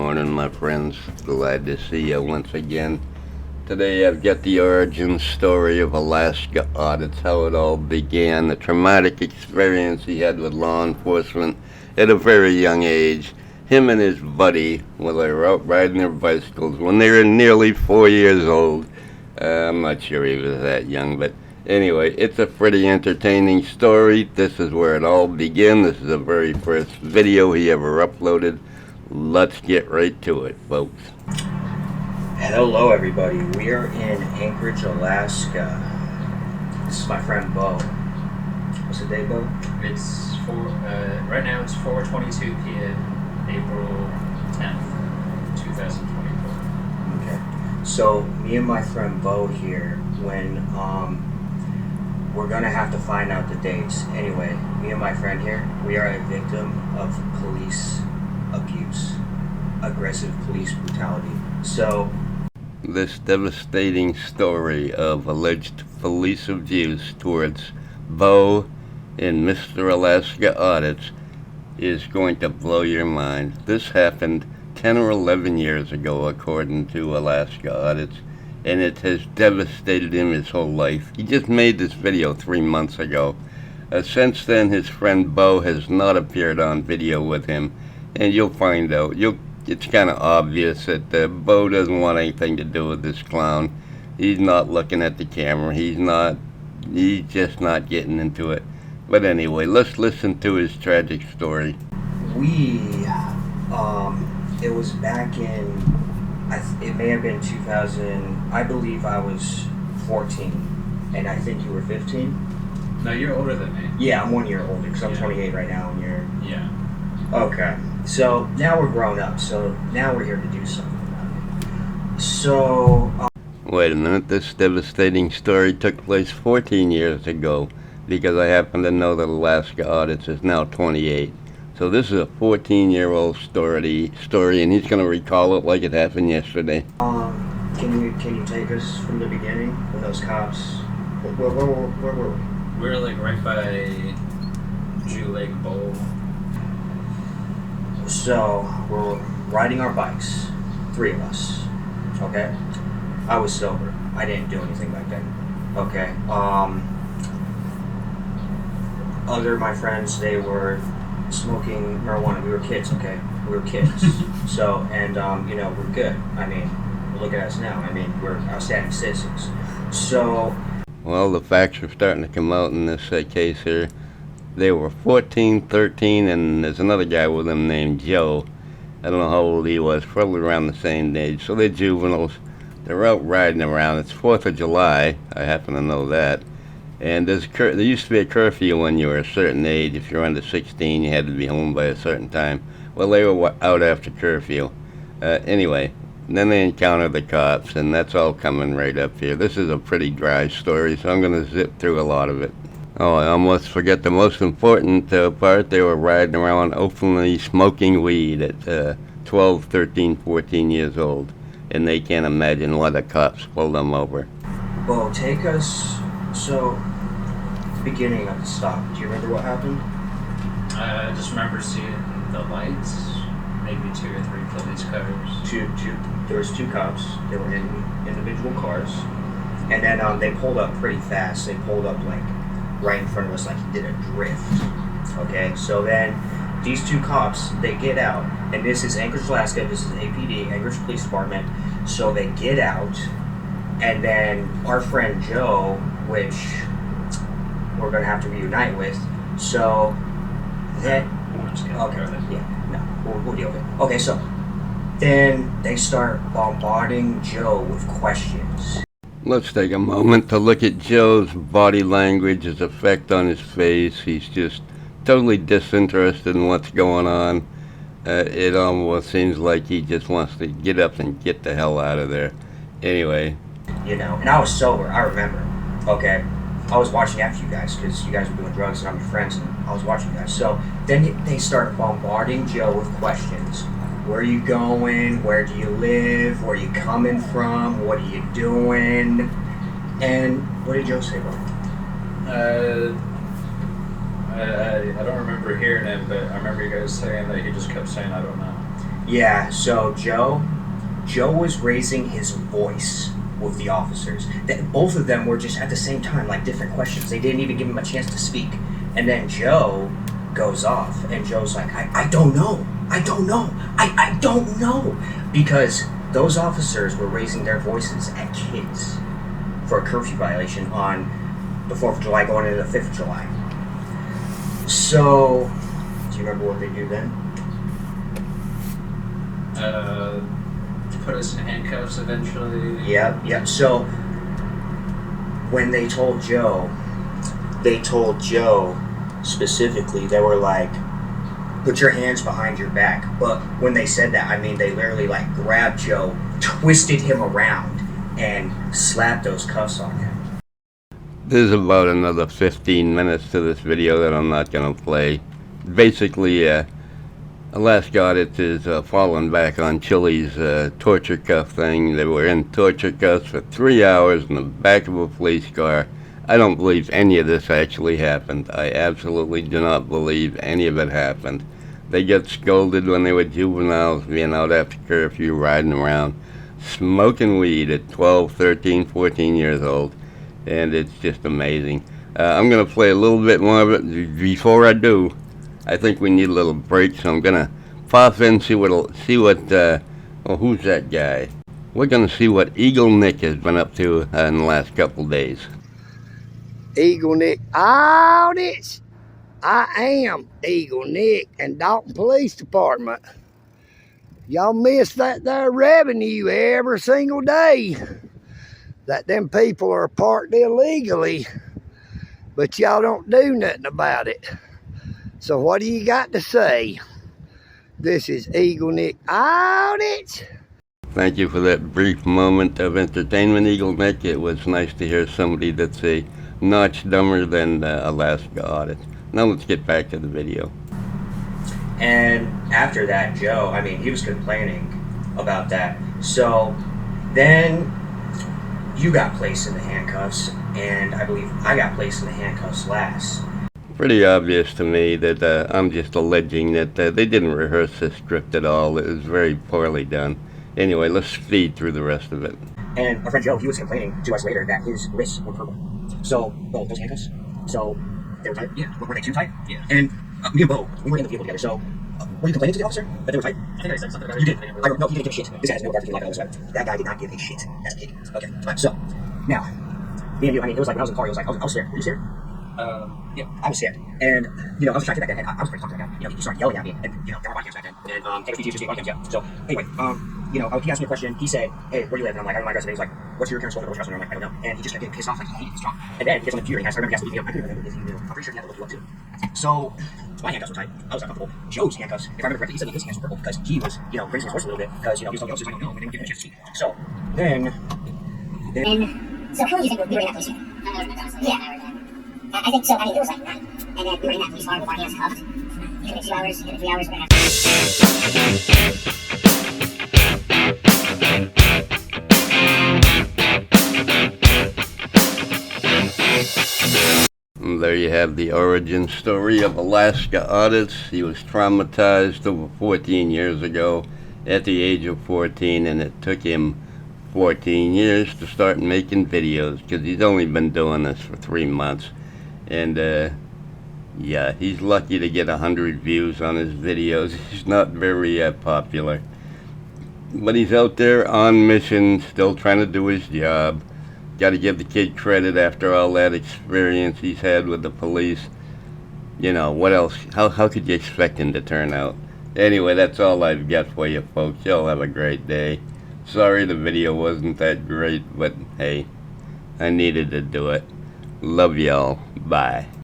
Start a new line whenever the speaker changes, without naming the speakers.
morning, my friends. Glad to see you once again. Today I've got the origin story of Alaska Audits, how it all began, the traumatic experience he had with law enforcement at a very young age. Him and his buddy, while they were out riding their bicycles when they were nearly 4 years old. I'm not sure he was that young, but anyway, it's a pretty entertaining story. This is where it all began. This is the very first video he ever uploaded. Let's get right to it, folks.
Hello everybody, we are in Anchorage, Alaska. This is my friend Bo. What's the date, Bo?
It's right now it's 4:22 p.m. April 10th, 2024.
Okay. So me and my friend Bo here, when we're gonna have to find out the dates. Anyway, me and my friend here, we are a victim of police abuse, aggressive police brutality. So
this devastating story of alleged police abuse towards Bo and Mr. Alaska Audits is going to blow your mind. This happened 10 or 11 years ago, according to Alaska Audits, and it has devastated him his whole life. He just made this video 3 months ago. Since then, his friend Bo has not appeared on video with him, and you'll find out. It's kind of obvious that Bo doesn't want anything to do with this clown. He's not looking at the camera. He's just not getting into it. But anyway, let's listen to his tragic story.
It was back in, it may have been 2000, I believe I was 14, and I think you were 15?
No, you're older than me.
Yeah, I'm 1 year older, because I'm 28 right now, and you're...
Yeah.
Okay, so now we're grown up, so now we're here to do something about it. So...
Wait a minute, this devastating story took place 14 years ago, because I happen to know that Alaska Audits is now 28. So this is a 14-year-old story, and he's going to recall it like it happened yesterday.
Can you take us from the beginning, when those cops... Where were we?
We were like right by Jew Lake Bowl.
So, we're riding our bikes, 3 of us, okay? I was sober. I didn't do anything back then, okay? Other my friends, they were smoking marijuana. We were kids, okay? We were kids. So, and, we're good. I mean, look at us now. I mean, we're outstanding citizens. So...
Well, the facts are starting to come out in this case here. They were 14, 13, and there's another guy with them named Joe. I don't know how old he was, probably around the same age. So they're juveniles. They're out riding around. It's 4th of July. I happen to know that. And there used to be a curfew when you were a certain age. If you're under 16, you had to be home by a certain time. Well, they were out after curfew. Anyway, then they encountered the cops, and that's all coming right up here. This is a pretty dry story, so I'm going to zip through a lot of it. Oh, I almost forget the most important part. They were riding around openly smoking weed at 12, 13, 14 years old. And they can't imagine why the cops pulled them over.
Well, take us... So, beginning of the stop. Do you remember what happened?
I just remember seeing the lights, maybe 2 or 3 police cars.
There was 2 cops. They were in individual cars. And then they pulled up pretty fast. They pulled up like right in front of us, like he did a drift. Okay, so then these 2 cops, they get out, and this is Anchorage, Alaska. This is APD, Anchorage Police Department. So they get out, and then our friend Joe, which we're gonna have to reunite with. So then, we'll deal with it. Okay, so then they start bombarding Joe with questions.
Let's take a moment to look at Joe's body language, his effect on his face. He's just totally disinterested in what's going on. It almost seems like he just wants to get up and get the hell out of there. Anyway.
And I was sober, I remember. Okay? I was watching after you guys, because you guys were doing drugs and I'm your friends, and I was watching you guys. So then they start bombarding Joe with questions. Where are you going? Where do you live? Where are you coming from? What are you doing? And what did Joe say about it?
I don't remember hearing it, but I remember you guys saying that he just kept saying, I don't know.
Yeah, so Joe was raising his voice with the officers. That both of them were just at the same time, like different questions. They didn't even give him a chance to speak. And then Joe goes off, and Joe's like, I don't know. I don't know. I don't know. Because those officers were raising their voices at kids for a curfew violation on the 4th of July going into the 5th of July. So, do you remember what they do then?
Put us in handcuffs eventually.
Yep. So, when they told Joe specifically, they were like, put your hands behind your back. But when they said that, I mean, they literally like grabbed Joe, twisted him around, and slapped those cuffs on him.
There's about another 15 minutes to this video that I'm not going to play. Basically, Alaska Audits is falling back on Chile's torture cuff thing. They were in torture cuffs for 3 hours in the back of a police car. I don't believe any of this actually happened. I absolutely do not believe any of it happened. They get scolded when they were juveniles, being out after curfew, riding around, smoking weed at 12, 13, 14 years old. And it's just amazing. I'm going to play a little bit more of it. Before I do, I think we need a little break, so I'm going to pop in, see what, who's that guy? We're going to see what Eagle Nick has been up to in the last couple days.
Eagle Nick Audits. I am Eagle Nick and Dalton Police Department. Y'all miss that there revenue every single day that them people are parked illegally, but y'all don't do nothing about it. So what do you got to say? This is Eagle Nick Audits.
Thank you for that brief moment of entertainment, Eagle Nick. It was nice to hear somebody that's a notch dumber than Alaska Audits. Now let's get back to the video.
And after that, Joe, I mean, he was complaining about that. So then you got placed in the handcuffs, and I believe I got placed in the handcuffs last.
Pretty obvious to me that I'm just alleging that they didn't rehearse this script at all. It was very poorly done. Anyway, let's speed through the rest of it.
And our friend Joe, he was complaining to us later that his wrists were purple. So, those handcuffs, so they were tight?
Yeah.
Were they too tight?
Yeah.
And me and Bo, we were in the vehicle together, so were you complaining to the officer that they were tight?
I think I said something about it.
You did. No, he didn't give a shit. This guy has no regard for like all this. That guy did not give a shit. That's a pig. Okay. So, now, me and you, I mean, it was like when I was in the car, it was like, I was scared. Were you scared?
Yeah.
I was scared. And, I was attracted back then, and I was afraid to talk to that guy. He started yelling at me, and, there were body cams back then. And, every few teachers gave body cams, yeah. So, anyway, he asked me a question. He said, hey, where do you live? And I'm like, I'm in my address. And he's like, what's your parents' phone number? What's your house number? I'm like, I don't know. And he just kept getting pissed off, like he hated this job. And then he gets on the computer, and I remember he asked me to email. I couldn't remember his email. I'm pretty sure he had to look you up too. So, my handcuffs were tight. I was uncomfortable. Joe's handcuffs, if I remember correctly, he said his hands were purple because he was, raising his voice a little bit because, he was telling the officers, I don't know, and didn't give him a chance to speak. So, then.
So how long do you think we were in that police car? Yeah. I think so. I mean, it was like 9. And then we were in that police car before he was cuffed. He took 2 hours, he took 3 hours,
There you have the origin story of Alaska Audits. He was traumatized over 14 years ago at the age of 14, and it took him 14 years to start making videos because he's only been doing this for 3 months. And yeah, he's lucky to get 100 views on his videos. He's not very popular, but he's out there on mission, still trying to do his job. Got to give the kid credit after all that experience he's had with the police. What else? How could you expect him to turn out? Anyway, that's all I've got for you folks. Y'all have a great day. Sorry the video wasn't that great, but hey, I needed to do it. Love y'all. Bye.